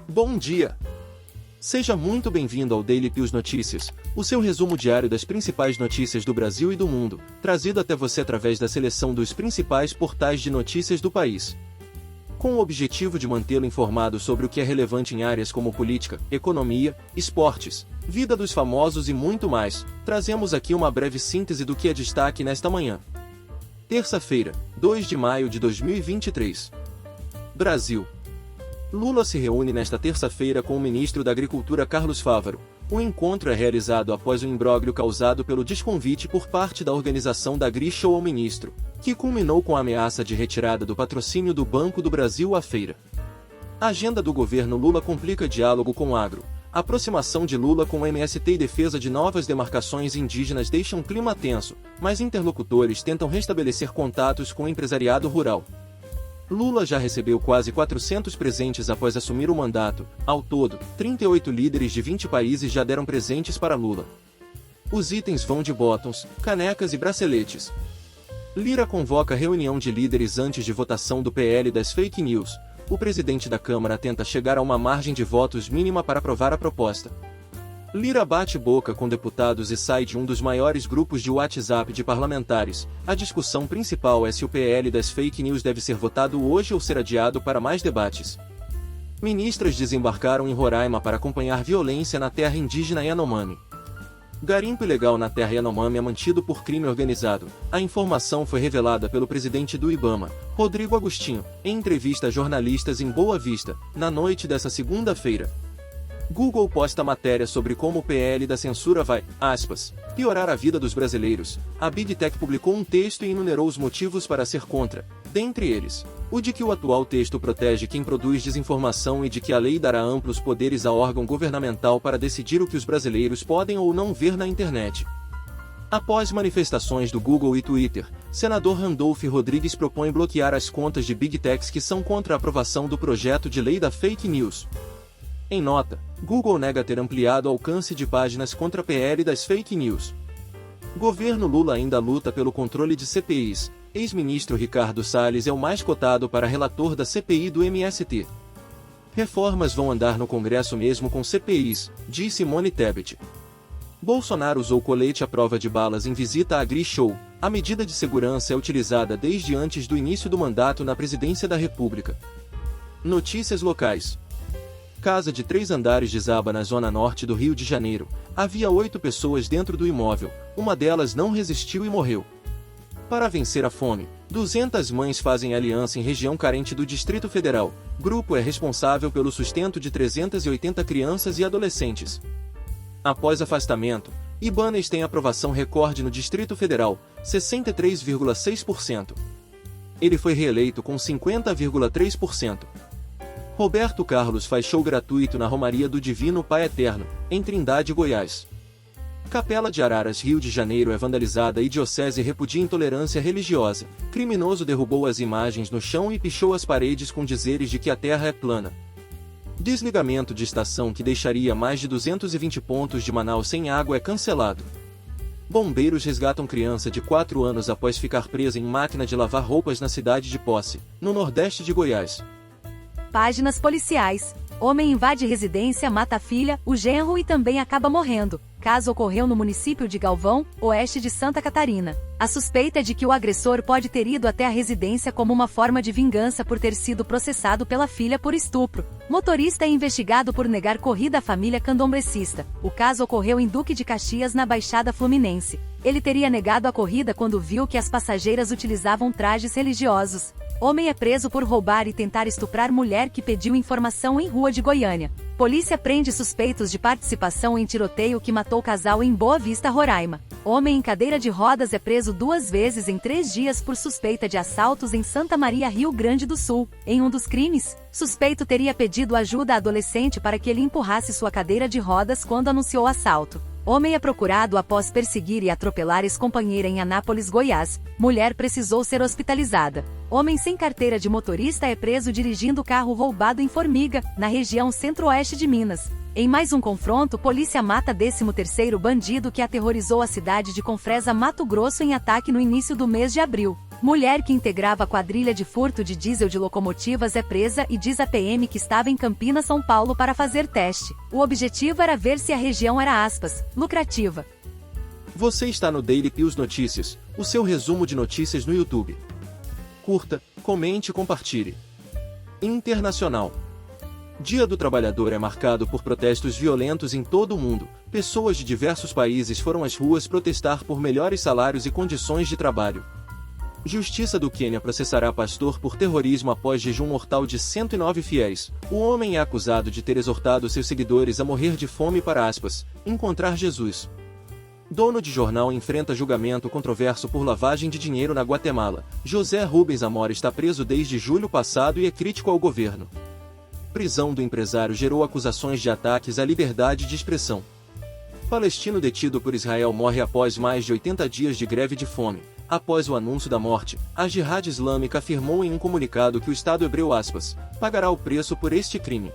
Bom dia! Seja muito bem-vindo ao Daily Pius Notícias, o seu resumo diário das principais notícias do Brasil e do mundo, trazido até você através da seleção dos principais portais de notícias do país. Com o objetivo de mantê-lo informado sobre o que é relevante em áreas como política, economia, esportes, vida dos famosos e muito mais, trazemos aqui uma breve síntese do que é destaque nesta manhã. Terça-feira, 2 de maio de 2023. Brasil. Lula se reúne nesta terça-feira com o ministro da Agricultura Carlos Fávaro. O encontro é realizado após o imbróglio causado pelo desconvite por parte da organização da AgriShow ao ministro, que culminou com a ameaça de retirada do patrocínio do Banco do Brasil à feira. A agenda do governo Lula complica diálogo com o agro. A aproximação de Lula com o MST e defesa de novas demarcações indígenas deixa um clima tenso, mas interlocutores tentam restabelecer contatos com o empresariado rural. Lula já recebeu quase 400 presentes após assumir o mandato. Ao todo, 38 líderes de 20 países já deram presentes para Lula. Os itens vão de botões, canecas e braceletes. Lira convoca reunião de líderes antes de votação do PL das fake news. O presidente da Câmara tenta chegar a uma margem de votos mínima para aprovar a proposta. Lira bate boca com deputados e sai de um dos maiores grupos de WhatsApp de parlamentares. A discussão principal é se o PL das fake news deve ser votado hoje ou ser adiado para mais debates. Ministras desembarcaram em Roraima para acompanhar violência na terra indígena Yanomami. Garimpo ilegal na terra Yanomami é mantido por crime organizado. A informação foi revelada pelo presidente do IBAMA, Rodrigo Agostinho, em entrevista a jornalistas em Boa Vista, na noite dessa segunda-feira. Google posta matéria sobre como o PL da censura vai, aspas, piorar a vida dos brasileiros. A Big Tech publicou um texto e enumerou os motivos para ser contra, dentre eles, o de que o atual texto protege quem produz desinformação e de que a lei dará amplos poderes ao órgão governamental para decidir o que os brasileiros podem ou não ver na internet. Após manifestações do Google e Twitter, senador Randolph Rodrigues propõe bloquear as contas de Big Techs que são contra a aprovação do projeto de lei da fake news. Em nota, Google nega ter ampliado o alcance de páginas contra a PL das fake news. Governo Lula ainda luta pelo controle de CPIs. Ex-ministro Ricardo Salles é o mais cotado para relator da CPI do MST. Reformas vão andar no Congresso mesmo com CPIs, diz Simone Tebet. Bolsonaro usou colete à prova de balas em visita à AgriShow. A medida de segurança é utilizada desde antes do início do mandato na presidência da República. Notícias locais. Casa de 3 andares desaba na zona norte do Rio de Janeiro. Havia 8 pessoas dentro do imóvel, uma delas não resistiu e morreu. Para vencer a fome, 200 mães fazem aliança em região carente do Distrito Federal. Grupo é responsável pelo sustento de 380 crianças e adolescentes. Após afastamento, Ibanez tem aprovação recorde no Distrito Federal, 63,6%. Ele foi reeleito com 50,3%. Roberto Carlos faz show gratuito na Romaria do Divino Pai Eterno, em Trindade, Goiás. Capela de Araras, Rio de Janeiro é vandalizada e diocese repudia intolerância religiosa. Criminoso derrubou as imagens no chão e pichou as paredes com dizeres de que a terra é plana. Desligamento de estação que deixaria mais de 220 pontos de Manaus sem água é cancelado. Bombeiros resgatam criança de 4 anos após ficar presa em máquina de lavar roupas na cidade de Posse, no nordeste de Goiás. Páginas policiais. Homem invade residência, mata a filha, o genro e também acaba morrendo. Caso ocorreu no município de Galvão, oeste de Santa Catarina. A suspeita é de que o agressor pode ter ido até a residência como uma forma de vingança por ter sido processado pela filha por estupro. Motorista é investigado por negar corrida à família candomblecista. O caso ocorreu em Duque de Caxias, na Baixada Fluminense. Ele teria negado a corrida quando viu que as passageiras utilizavam trajes religiosos. Homem é preso por roubar e tentar estuprar mulher que pediu informação em rua de Goiânia. Polícia prende suspeitos de participação em tiroteio que matou casal em Boa Vista, Roraima. Homem em cadeira de rodas é preso 2 vezes em 3 dias por suspeita de assaltos em Santa Maria, Rio Grande do Sul. Em um dos crimes, suspeito teria pedido ajuda à adolescente para que ele empurrasse sua cadeira de rodas quando anunciou o assalto. Homem é procurado após perseguir e atropelar ex-companheira em Anápolis, Goiás. Mulher precisou ser hospitalizada. Homem sem carteira de motorista é preso dirigindo carro roubado em Formiga, na região centro-oeste de Minas. Em mais um confronto, polícia mata 13º bandido que aterrorizou a cidade de Confresa, Mato Grosso em ataque no início do mês de abril. Mulher que integrava a quadrilha de furto de diesel de locomotivas é presa e diz à PM que estava em Campinas, São Paulo para fazer teste. O objetivo era ver se a região era, aspas, lucrativa. Você está no Daily Pius Notícias, o seu resumo de notícias no YouTube. Curta, comente e compartilhe. Internacional. Dia do Trabalhador é marcado por protestos violentos em todo o mundo. Pessoas de diversos países foram às ruas protestar por melhores salários e condições de trabalho. Justiça do Quênia processará pastor por terrorismo após jejum mortal de 109 fiéis. O homem é acusado de ter exortado seus seguidores a morrer de fome para, aspas, encontrar Jesus. Dono de jornal enfrenta julgamento controverso por lavagem de dinheiro na Guatemala. José Rubens Amora está preso desde julho passado e é crítico ao governo. Prisão do empresário gerou acusações de ataques à liberdade de expressão. Palestino detido por Israel morre após mais de 80 dias de greve de fome. Após o anúncio da morte, a Jihad Islâmica afirmou em um comunicado que o Estado hebreu, aspas, pagará o preço por este crime.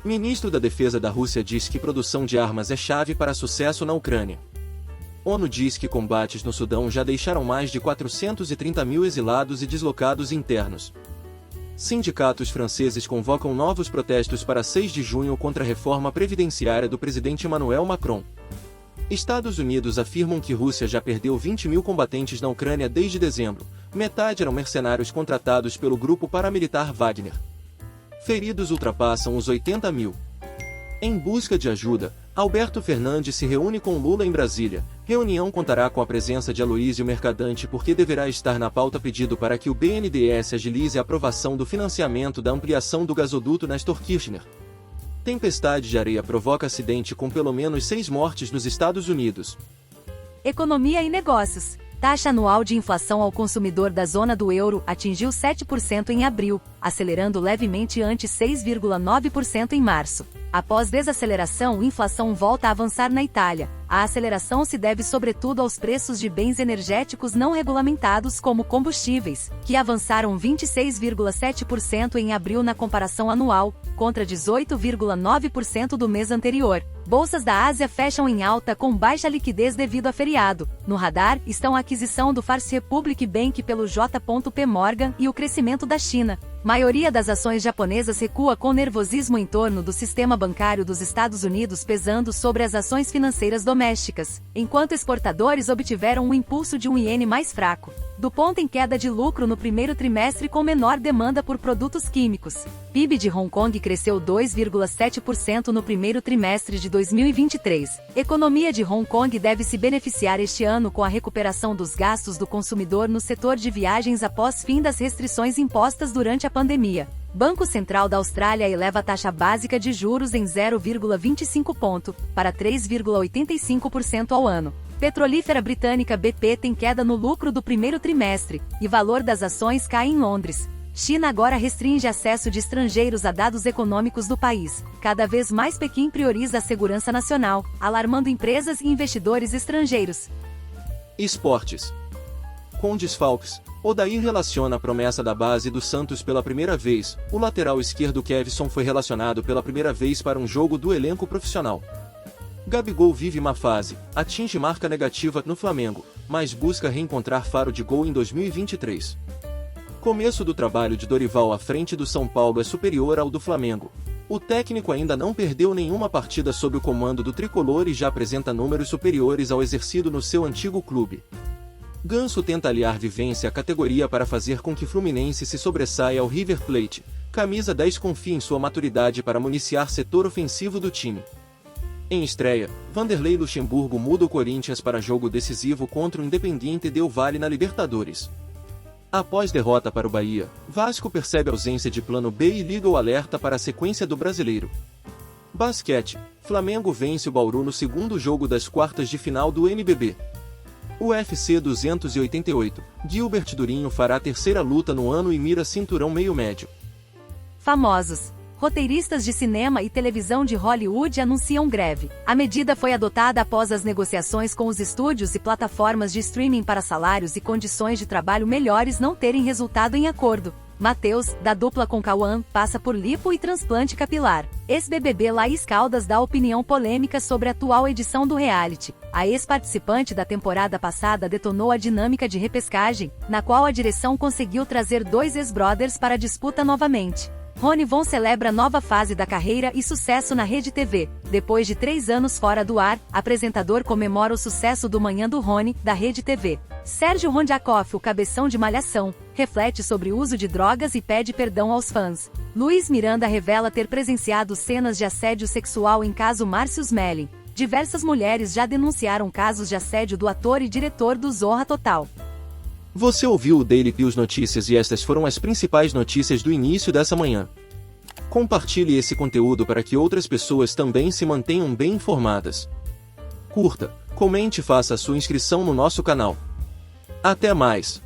Ministro da Defesa da Rússia diz que produção de armas é chave para sucesso na Ucrânia. ONU diz que combates no Sudão já deixaram mais de 430 mil exilados e deslocados internos. Sindicatos franceses convocam novos protestos para 6 de junho contra a reforma previdenciária do presidente Emmanuel Macron. Estados Unidos afirmam que Rússia já perdeu 20 mil combatentes na Ucrânia desde dezembro. Metade eram mercenários contratados pelo grupo paramilitar Wagner. Feridos ultrapassam os 80 mil. Em busca de ajuda, Alberto Fernandes se reúne com Lula em Brasília. Reunião contará com a presença de Aloysio Mercadante porque deverá estar na pauta pedido para que o BNDES agilize a aprovação do financiamento da ampliação do gasoduto Nestor Kirchner. Tempestade de areia provoca acidente com pelo menos 6 mortes nos Estados Unidos. Economia e negócios. Taxa anual de inflação ao consumidor da zona do euro atingiu 7% em abril, acelerando levemente ante 6,9% em março. Após desaceleração, a inflação volta a avançar na Itália. A aceleração se deve sobretudo aos preços de bens energéticos não regulamentados como combustíveis, que avançaram 26,7% em abril na comparação anual, contra 18,9% do mês anterior. Bolsas da Ásia fecham em alta com baixa liquidez devido a feriado. No radar estão a aquisição do First Republic Bank pelo J.P. Morgan e o crescimento da China. Maioria das ações japonesas recua com nervosismo em torno do sistema bancário dos Estados Unidos pesando sobre as ações financeiras domésticas, enquanto exportadores obtiveram um impulso de um iene mais fraco. DuPont em queda de lucro no primeiro trimestre com menor demanda por produtos químicos. PIB de Hong Kong cresceu 2,7% no primeiro trimestre de 2023. Economia de Hong Kong deve se beneficiar este ano com a recuperação dos gastos do consumidor no setor de viagens após fim das restrições impostas durante a pandemia. Banco Central da Austrália eleva a taxa básica de juros em 0,25 ponto, para 3,85% ao ano. Petrolífera britânica BP tem queda no lucro do primeiro trimestre, e valor das ações cai em Londres. China agora restringe acesso de estrangeiros a dados econômicos do país. Cada vez mais Pequim prioriza a segurança nacional, alarmando empresas e investidores estrangeiros. Esportes. Com desfalques, Odair relaciona a promessa da base do Santos pela primeira vez. O lateral esquerdo Kevson foi relacionado pela primeira vez para um jogo do elenco profissional. Gabigol vive má fase, atinge marca negativa no Flamengo, mas busca reencontrar faro de gol em 2023. Começo do trabalho de Dorival à frente do São Paulo é superior ao do Flamengo. O técnico ainda não perdeu nenhuma partida sob o comando do tricolor e já apresenta números superiores ao exercido no seu antigo clube. Ganso tenta aliar vivência à categoria para fazer com que Fluminense se sobressaia ao River Plate. Camisa 10 confia em sua maturidade para municiar setor ofensivo do time. Em estreia, Vanderlei Luxemburgo muda o Corinthians para jogo decisivo contra o Independiente Del Valle na Libertadores. Após derrota para o Bahia, Vasco percebe a ausência de plano B e liga o alerta para a sequência do Brasileiro. Basquete, Flamengo vence o Bauru no segundo jogo das quartas de final do NBB. UFC 288, Gilbert Durinho fará a terceira luta no ano e mira cinturão meio-médio. Famosos. Roteiristas de cinema e televisão de Hollywood anunciam greve. A medida foi adotada após as negociações com os estúdios e plataformas de streaming para salários e condições de trabalho melhores não terem resultado em acordo. Matheus, da dupla com Cauã, passa por lipo e transplante capilar. Ex-BBB Laís Caldas dá opinião polêmica sobre a atual edição do reality. A ex-participante da temporada passada detonou a dinâmica de repescagem, na qual a direção conseguiu trazer 2 ex-brothers para a disputa novamente. Rony Von celebra nova fase da carreira e sucesso na Rede TV. Depois de 3 anos fora do ar, apresentador comemora o sucesso do Manhã do Rony, da Rede TV. Sérgio Rondiakoff, o cabeção de Malhação, reflete sobre o uso de drogas e pede perdão aos fãs. Luiz Miranda revela ter presenciado cenas de assédio sexual em caso Márcio Smelling. Diversas mulheres já denunciaram casos de assédio do ator e diretor do Zorra Total. Você ouviu o Daily Pills Notícias e estas foram as principais notícias do início dessa manhã. Compartilhe esse conteúdo para que outras pessoas também se mantenham bem informadas. Curta, comente e faça a sua inscrição no nosso canal. Até mais!